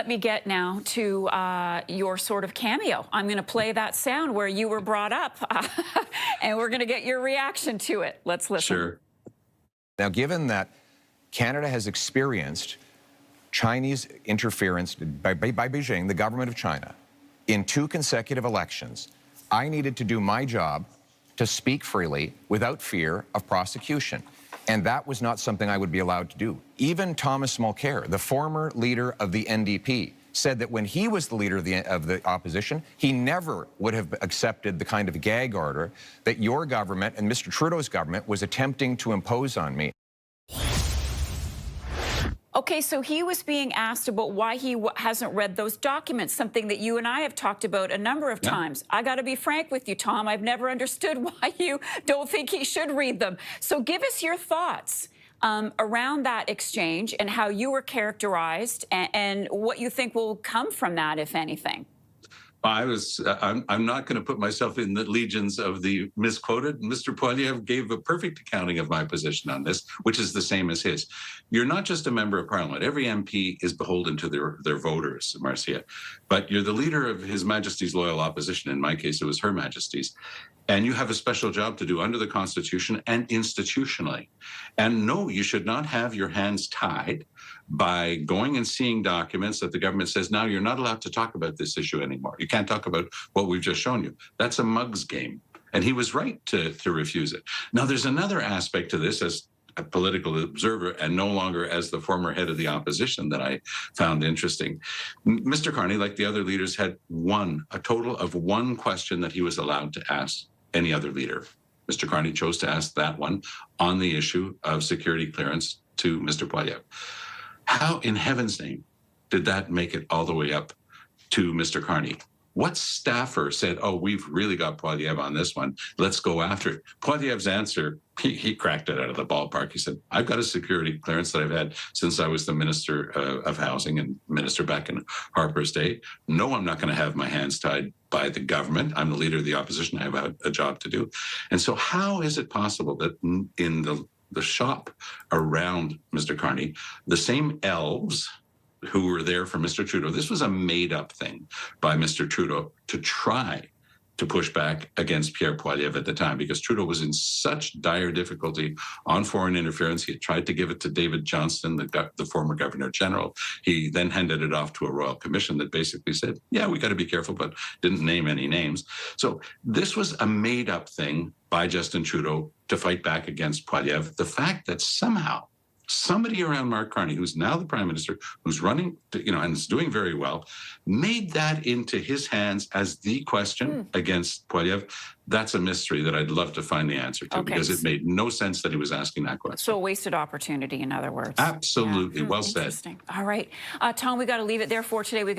Let me get now to your sort of cameo. I'm going to play that sound where you were brought up, and we're going to get your reaction to it. Let's listen. Sure. Now, given that Canada has experienced Chinese interference by Beijing, the government of China, in 2 consecutive elections, I needed to do my job to speak freely without fear of prosecution. And that was not something I would be allowed to do. Even Thomas Mulcair, the former leader of the NDP, said that when he was the leader of the opposition, he never would have accepted the kind of gag order that your government and Mr. Trudeau's government was attempting to impose on me. Okay, so he was being asked about why he hasn't read those documents, something that you and I have talked about a number of times. I got to be frank with you, Tom. I've never understood why you don't think he should read them. So give us your thoughts around that exchange and how you were characterized and what you think will come from that, if anything. I'm not going to put myself in the legions of the misquoted. Mr. Poilievre gave a perfect accounting of my position on this, which is the same as his. You're not just a member of parliament. Every MP is beholden to their voters, Marcia. But you're the leader of His Majesty's loyal opposition. In my case, it was Her Majesty's. And you have a special job to do under the Constitution and institutionally. And no, you should not have your hands tied by going and seeing documents that the government says, now you're not allowed to talk about this issue anymore. You can't talk about what we've just shown you. That's a mug's game. And he was right to refuse it. Now, there's another aspect to this as a political observer and no longer as the former head of the opposition that I found interesting. Mr. Carney, like the other leaders, had a total of one question that he was allowed to ask any other leader. Mr. Carney chose to ask that one on the issue of security clearance to Mr. Poilievre. How in heaven's name did that make it all the way up to Mr. Carney? What staffer said, oh, we've really got Poilievre on this one, let's go after it? Poilievre's answer, he cracked it out of the ballpark. He said, I've got a security clearance that I've had since I was the Minister of Housing and Minister back in Harper's day. No, I'm not going to have my hands tied by the government. I'm the leader of the opposition. I have a job to do. And so how is it possible that in the shop around Mr. Carney, the same elves who were there for Mr. Trudeau, this was a made-up thing by Mr. Trudeau to try to push back against Pierre Poilievre at the time, because Trudeau was in such dire difficulty on foreign interference. He had tried to give it to David Johnston, the former Governor General. He then handed it off to a royal commission that basically said, yeah, we got to be careful, but didn't name any names. So this was a made-up thing by Justin Trudeau to fight back against Poilievre. The fact that somehow somebody around Mark Carney, who's now the Prime Minister, who's running, and is doing very well, made that into his hands as the question against Poilievre. That's a mystery that I'd love to find the answer to, because it made no sense that he was asking that question. So a wasted opportunity, in other words. Absolutely. Well said. Interesting. All right. Tom, we got to leave it there for today. We got